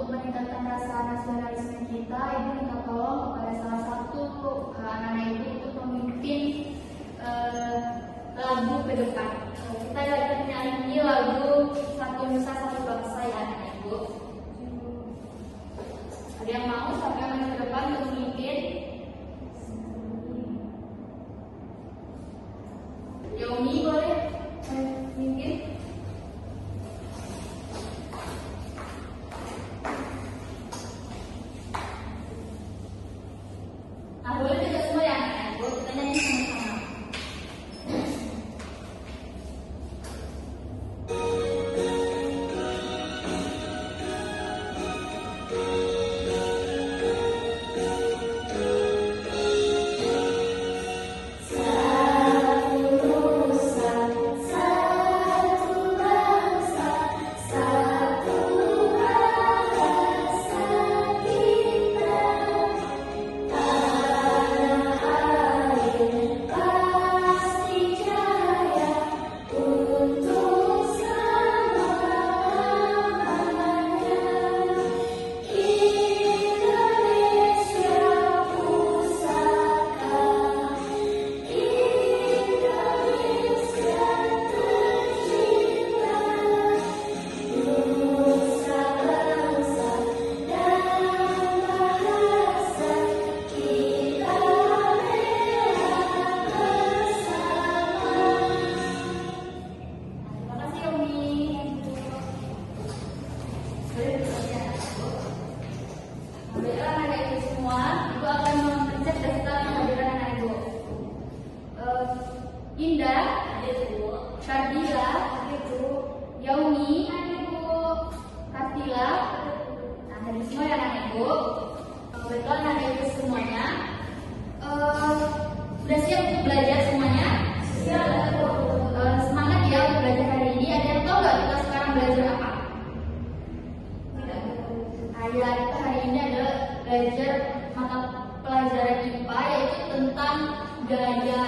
untuk meningkatkan rasa nasionalisme kita, Ibu minta tolong kepada salah satu anak-anak Ibu untuk memimpin lagu ke depan. Kita akan menyanyi lagu Satu Nusa Satu Bangsa ya anak Ibu. Ada yang mau sampai maju ke depan untuk memimpin? Yomi boleh memimpin? Nah, boleh tidak semua ya anak Ibu? Kita nyanyi sama-sama. Indah, Kardila, Yaumi, Kartila, nah dari semua ya anak Ibu. Kebetulan anak Ibu semuanya sudah siap untuk belajar semuanya? Siap. Semangat ya untuk belajar hari ini. Ada yang tahu nggak kita sekarang belajar apa? Tidak. Kita hari ini adalah belajar mata pelajaran IPA yaitu tentang gaya.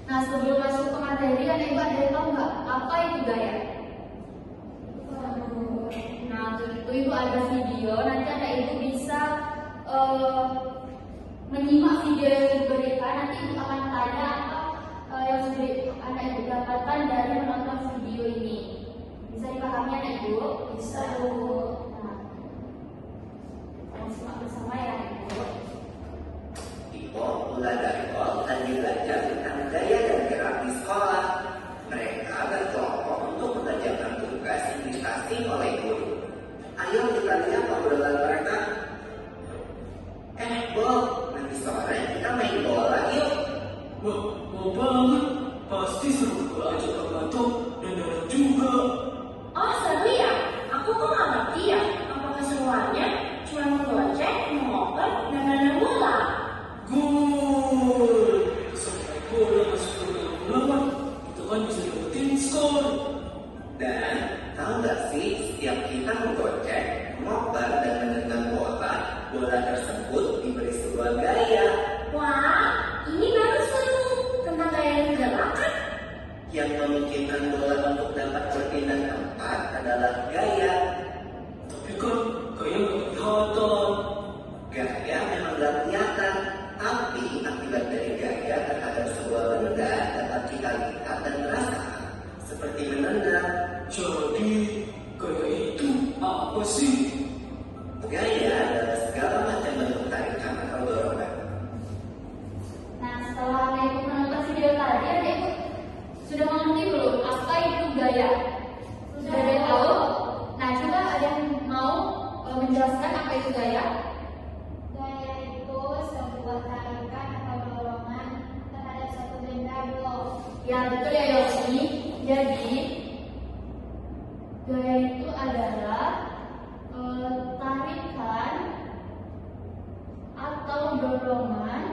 Nah, sebelum masuk ke materi, anak Ibu ada yang tahu nggak apa itu gaya? Nah, untuk itu Ibu ada video. Nanti anak Ibu bisa menyimak video yang diberikan. Nanti Ibu akan tanya apa yang sudah anak Ibu dapatkan dari menonton video ini. Bisa dipahami anak Ibu? Bisa Bu. Nah, kita simak bersama ya anak Ibu. Ibu mulai dari awal dan belajar tentang gaya dan gerak di sekolah. Mereka berkelompok untuk mengerjakan tugas yang dikasih oleh guru. Ayo kita lihat obrolan mereka. Bob, nanti sore kita main bola yuk. Wah, mau banget. Pasti seru kalau ajak Kak Bato dan Dara juga. Oh seru ya? Aku kok nggak ngerti ya. Apa keseruannya? Cuma mengocek, mengoper, dan main bola. Gol! Sampai bola masuk ke dalam lawan, kita kan bisa dapetin skor. Dan tahu nggak sih, setiap kita menggocek, ngoper dan menendang bola, bola tersebut diberi sebuah gaya. Wah, ini baru seru. Tentang gaya yang gerakan. Yang memungkinkan bola untuk dapat berpindah tempat adalah gaya. Tapi kan kayak nggak kelihatan. Gaya memang nggak kelihatan, tapi akibat dari gaya terhadap sebuah benda dapat kita lihat dan rasakan, seperti menendang. Jadi, gaya itu apa sih? Gaya adalah segala macam bentuk tarikan atau dorongan. Nah, setelah anak Ibu menonton video tadi, anak Ibu sudah mengerti belum apa itu gaya? Sudah ada yang tahu? Nah, coba ada yang mau menjelaskan apa itu gaya? Gaya itu sebuah tarikan atau dorongan terhadap satu benda, Bu. Ya, betul ya Yosi. Jadi, gaya itu adalah tarikan atau dorongan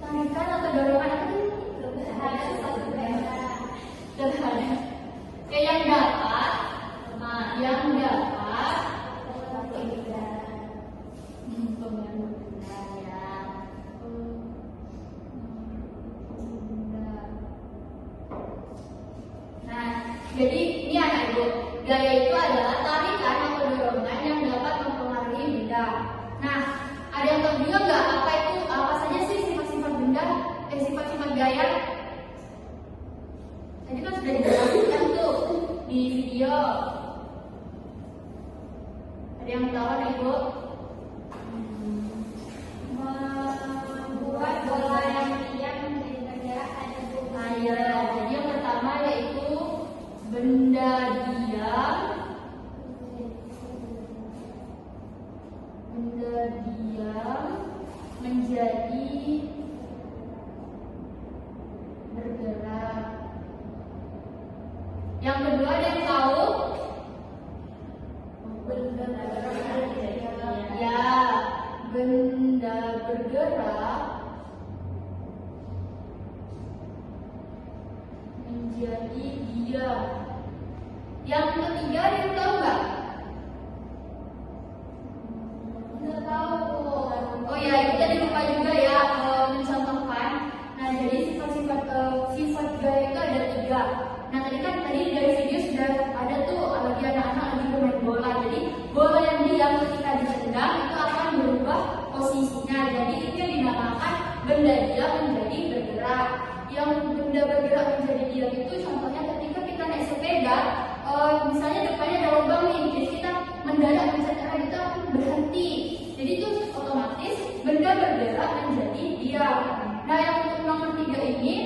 tarikan atau dorongan apa sih? Jadi ini anak ibu, gaya itu adalah tarikan atau dorongan yang dapat mempengaruhi benda. Nah, ada yang tahu juga nggak apa saja sih sifat-sifat benda, sifat-sifat gaya? Tadi kan sudah dijelaskan tuh di video. Ada yang tahu anak ibu? Membuat bola yang tidak menjadi bergerak ada dua. Nah, ya, jadi yang pertama yaitu benda diam. Benda diam menjadi bergerak. Yang kedua ada yang tahu? Benda bergerak. Ya, benda bergerak menjadi diam. Yang ketiga ada yang tahu nggak? Nggak tahu. Oh ya, itu tadi lupa juga ya mencontohkan. Nah, jadi sifat-sifat sifat gaya itu ada 3. Nah, tadi dari video sudah ada tuh lagi anak-anak lagi bermain bola. Jadi bola yang diam ketika ditendang itu akan berubah posisinya. Jadi itu yang dinamakan benda diam menjadi bergerak. Yang benda bergerak menjadi diam itu contohnya ketika kita naik sepeda, misalnya depannya ada lubang nih, jadi kita mendadak mencet rem itu akan berhenti. Jadi itu otomatis benda bergerak menjadi diam. Nah, yang untuk nomor 3 ini,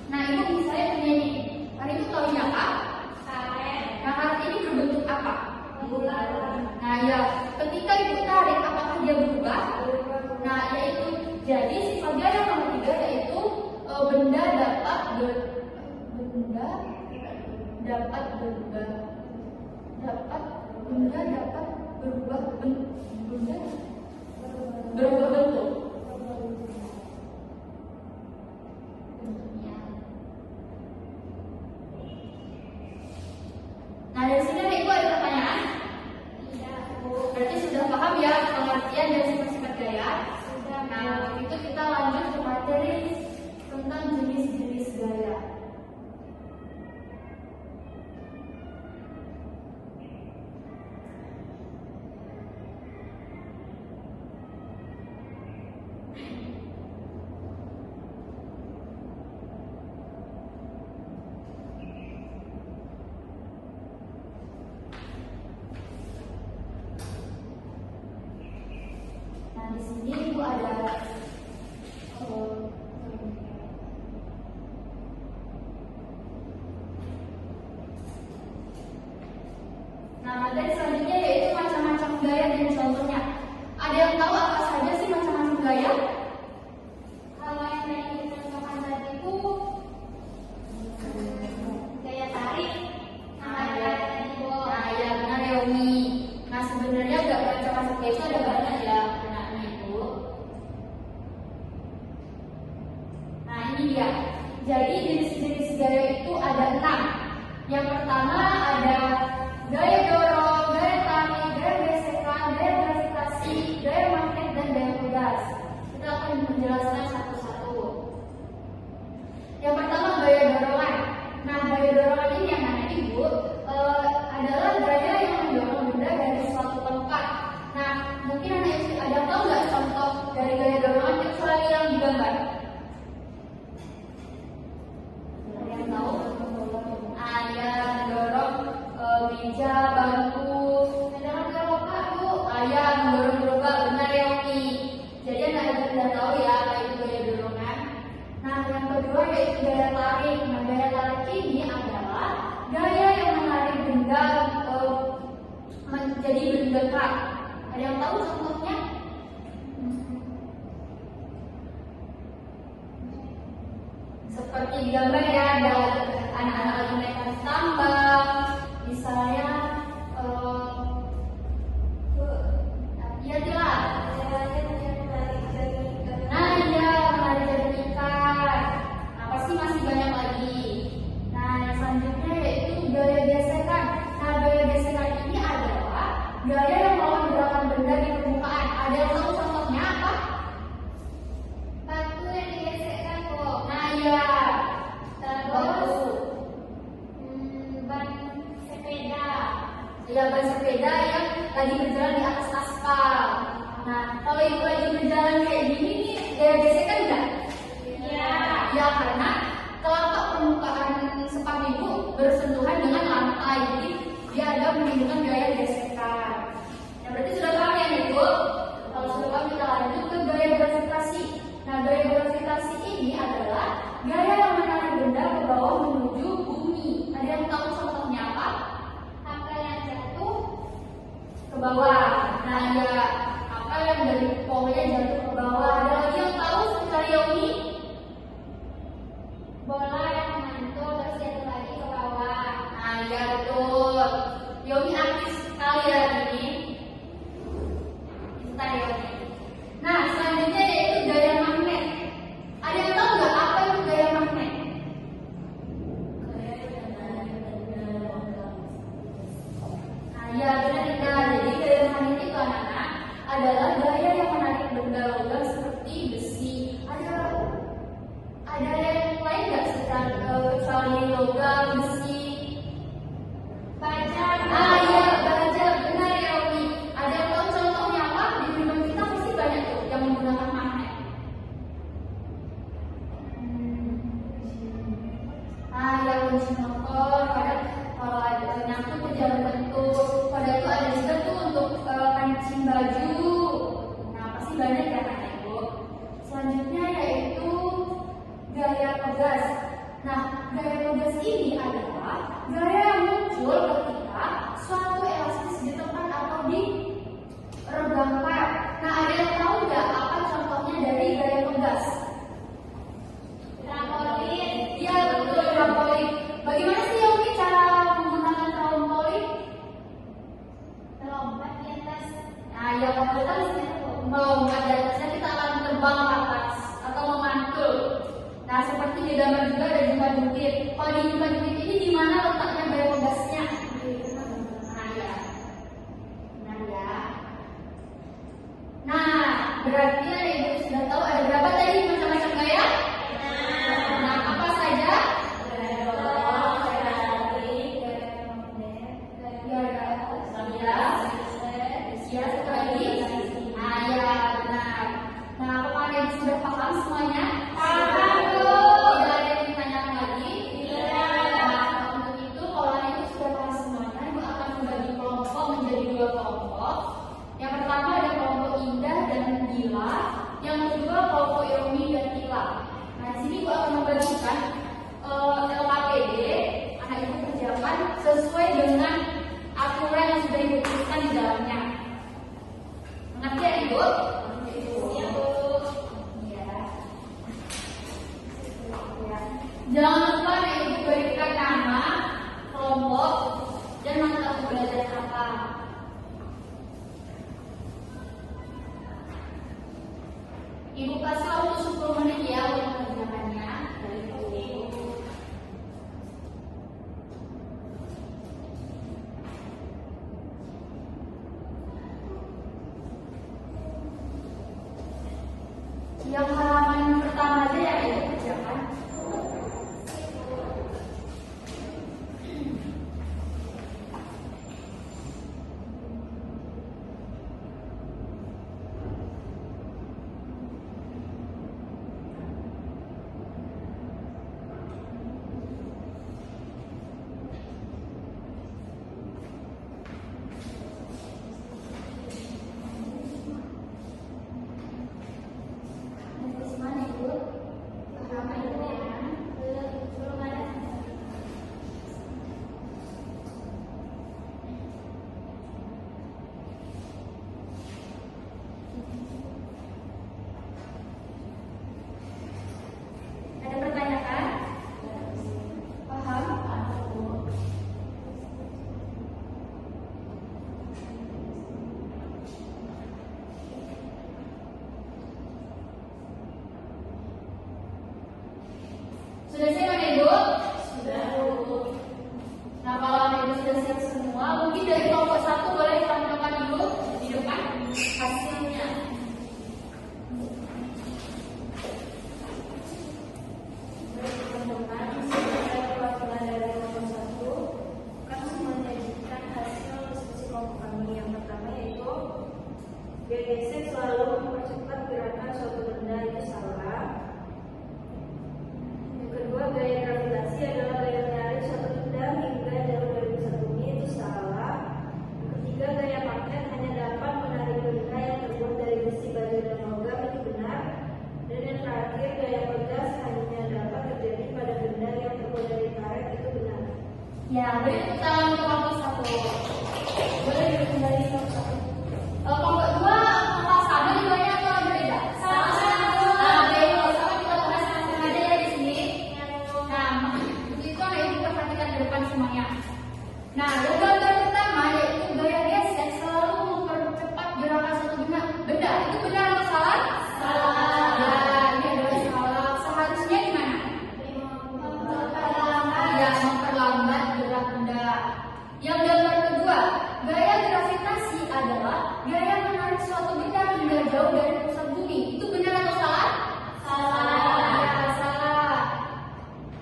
nah ibu misalnya punya ini, hari itu tahu ini apa? Karet. Nah, karet ini berbentuk apa? Bulat. Nah, ya, ketika ibu tarik, apakah dia berubah? Nah, yaitu jadi sifat gaya yang nomor 3 yaitu benda dapat berubah, benda dapat berubah bentuk. Nah, dari sini ada ibu ada pertanyaan? Tidak, Bu. Berarti sudah paham ya pengertian dari sifat-sifat gaya? Sudah. Nah, untuk itu kita lanjut ke materi tentang jenis-jenis gaya. Nah, di sini ibu ada nah, materi selanjutnya yaitu macam-macam gaya dan contohnya. Ada yang tahu apa saja sih macam-macam gaya? Kalau yang tadi dicontohkan tadi itu gaya tarik. Nah, gaya tadi, Bu. Nah, ya benar ya Umi. Nah, sebenarnya gak macam-macam gaya itu ada banyak ya anak-anak itu. Nah, ini dia. Jadi jenis-jenis gaya itu ada 6. Yang pertama ada gaya dorong, gaya tarik, gaya gesekan, gaya gravitasi, gaya magnet, dan gaya pegas. Kita akan menjelaskan satu-satu. Yang pertama gaya dorongan. Nah, gaya dorongan ini yang mana ibu adalah gaya yang mendorong benda dari suatu tempat. Nah, mungkin anak ibu ada tahu nggak contoh dari gaya dorongan kecuali yang digambar? Ada yang tahu? Ada mendorong meja, bangku. Mendorong gerobak, Bu. Ayah mendorong gerobak, benar ya Umi. Jadi anak ibu sudah tahu ya apa itu gaya dorongan. Nah, yang kedua yaitu gaya tarik. Nah, gaya tarik ini adalah gaya yang menarik benda menjadi berdekat. Ada yang tahu contohnya? Seperti di gambar ya, ada anak-anak lagi naik atas tambang, misalnya ya jelas. Nah, iya, menarik jaring ikat. Nah, pasti masih banyak lagi. Nah, yang selanjutnya yaitu gaya gesekan. Nah, gaya gesekan ini adalah gaya yang melawan gerakan benda di permukaan. Ada yang tahu contohnya apa? Batu yang digesekkan, Bu. Nah, iya. Terus batu lagi berjalan di atas aspal. Nah, kalau ibu lagi berjalan kayak gini nih, gaya gesekan enggak? Iya. Ya, karena telapak permukaan sepatu ibu bersentuhan dengan lantai, jadi dia ada menimbulkan gaya gesekan. Nah, berarti sudah paham ya ibu? Kalau sudah paham, kita lanjut ke gaya gravitasi. Nah, gaya gravitasi ini adalah gaya yang menarik benda ke bawah menuju bumi. Ada yang tahu contohnya apa? Apa yang jatuh? Ke bawah. Nah, ya, apa yang dari pohonnya jatuh ke bawah. Ada lagi yang tahu sekitar Yomi? Bola yang mantul terus jatuh lagi ke bawah. Nah, ya betul. Yomi aktif sekali hari ini. Pintar Yomi. Nah, selanjutnya yaitu gaya magnet. Ada yang tahu nggak apa itu gaya magnet? Nah, ya benar. Jadi gaya magnet itu anak-anak adalah gaya yang menarik benda logam seperti besi. Ada yang lain nggak kecuali logam, besi? Baja. Ah iya, baja, benar ya Umi. Ada yang tahu contohnya apa? Di film kita pasti banyak tuh yang menggunakan magnet. Ah ya, kunci motor. Kalau ada nyangkut ke jam tertentu. Pada itu ada juga tuh untuk kancing baju. Nah pasti banyak ya kan ibu. Selanjutnya yaitu gaya pegas. Nah, gaya pegas ini adalah gaya yang muncul ketika suatu elastis ditekan atau diregangkan. Nah, ada yang tahu nggak apa contohnya dari gaya pegas? Trampolin. Iya, betul, trampolin. Bagaimana sih Yomi cara menggunakan trampolin? Melompat di atas. Nah, ya kalau kita melompat di atasnya kita akan terbang ke atas atau memantul. Nah, seperti di gambar juga ada jumlah jungkir. Kalau di jumlah jungkir ini di mana letaknya gaya pegasnya? Nah, ya. Benar ya. Nah, berarti ada ibu sudah tahu ada berapa tadi macam-macam gaya? Nah, apa saja? Ya, satu lagi. Nah, ya, benar. Nah, apakah ada yang sudah paham semuanya? Paham. Tidak ada yang ditanyakan lagi? Nah, untuk itu, kalau ibu sudah paham semuanya, ibu akan membagi kelompok menjadi dua kelompok. Yang pertama ada kelompok Indah dan Gila. Yang kedua kelompok Yomi dan Tila. Nah, di sini ibu akan membagikan LKPD anak ibu kerjakan sesuai dengan aturan yang sudah ibu tuliskan di dalamnya. Mengerti ya ibu? Iya. Jangan lupa nih ibu berikan nama, kelompok, dan mata pelajaran apa. Ibu kasih waktu 10 menit ya untuk mengerjakannya. Yang halaman pertama aja ya ibu kerjakan. Ya, beri tepuk tangan untuk kelompok 1. Boleh kembali satu-satu. Kelompok 2, apakah sama nilainya atau berbeda? Sama. Nah, baik, kalau sama kita bahas langsung aja ya di sini. Nah, untuk itu anak ibu perhatikan ke depan semuanya. Nah, gambar pertama yaitu gaya gesek selalu mempercepat gerakan satu benda. Itu benar atau salah? Salah. Ya, ini adalah salah. Seharusnya gimana? Ya, memperlambat gerak benda. Yang gambar kedua, gaya gravitasi adalah gaya menarik suatu benda hingga jauh dari pusat bumi. Itu benar atau salah? Salah. Ya, salah.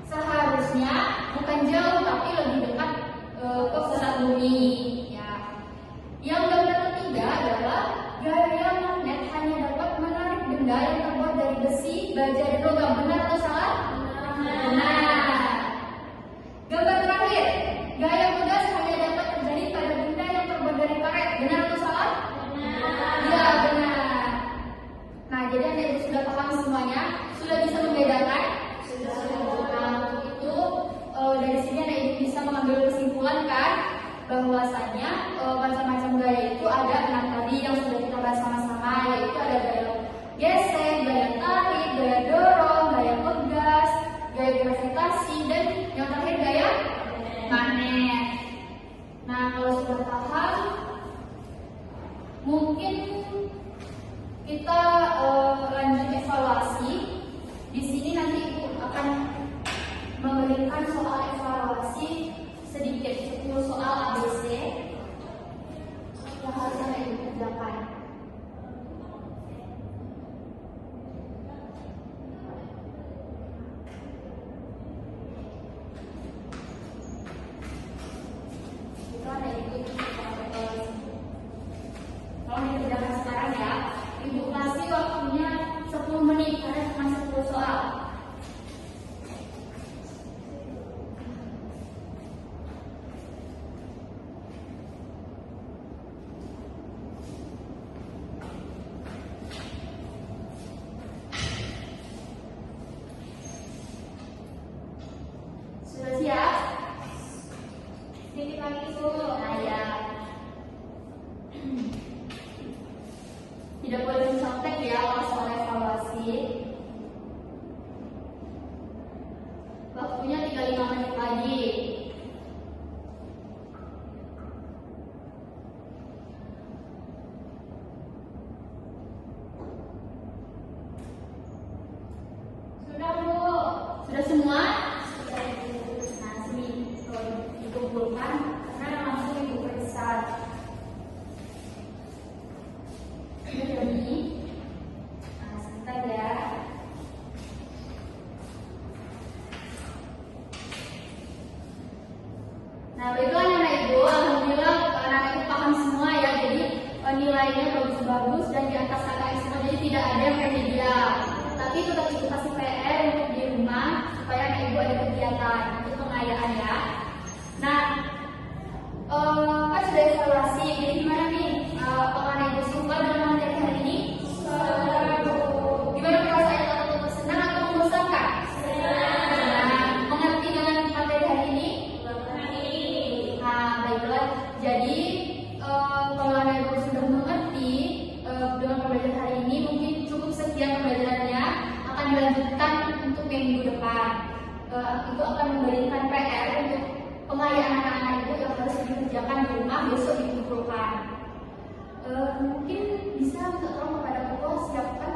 Seharusnya bukan jauh tapi lebih dekat ke pusat bumi. Ya. Yang gambar ketiga adalah gaya magnet hanya dapat menarik benda yang terbuat dari besi, baja, dan logam. Benar atau salah? Benar. Gambar terakhir, gaya pegas hanya dapat terjadi pada benda yang terbuat dari karet. Benar atau salah? Benar. Ya, benar. Nah, jadi Anda ibu sudah paham semuanya, sudah bisa membedakan. Nah, untuk itu dari sini Anda ibu bisa mengambil kesimpulan kan, bahwasanya macam-macam gaya itu ada 6 tadi yang sudah kita bahas sama-sama, yaitu ada gaya gesek, gaya tarik, gaya dorong, gaya pegas, gaya gravitasi, dan yang terakhir gaya magnet. Nah, kalau sudah paham, mungkin kita lanjut evaluasi. Di sini nanti ibu akan memberikan soal evaluasi sedikit, 10 soal ABC yang harus Anda ibu kerjakan. Itu Anda ibu kalau dikerjakan sekarang ya, ibu kasih waktunya 10 menit karena cuma 10 soal. Sudah siap? Titik lagi dulu. Nah ya. Tidak boleh mencontek ya kalau soal evaluasi. Waktunya tinggal 5 menit lagi. Sudah Bu? Sudah semua? Sudah Bu. Nah, sini dikumpulkan karena langsung ibu periksa. Ini. Nah, sebentar ya. Nah, baiklah anak ibu, alhamdulillah anak ibu paham semua ya. Jadi nilainya bagus-bagus dan di atas KKI semua, jadi tidak ada yang remedial. Tapi tetap ibu kasih PR untuk di rumah supaya anak ibu ada kegiatan untuk pengayaan ya. Nah, kan sudah evaluasi, jadi gimana nih? Apakah anak ibu suka dengan materi hari ini? Gimana perasaannya, atau senang atau membosankan? Senang. Mengerti dengan materi hari ini? Nah, baiklah. Jadi kalau anak ibu sudah mengerti dengan pembelajaran hari ini, mungkin cukup sekian pembelajarannya. Akan dilanjutkan untuk minggu depan. Ibu akan memberikan PR untuk pengayaan anak-anak ibu yang harus dikerjakan di rumah, besok dikumpulkan. Mungkin bisa minta tolong kepada ketua siapkan.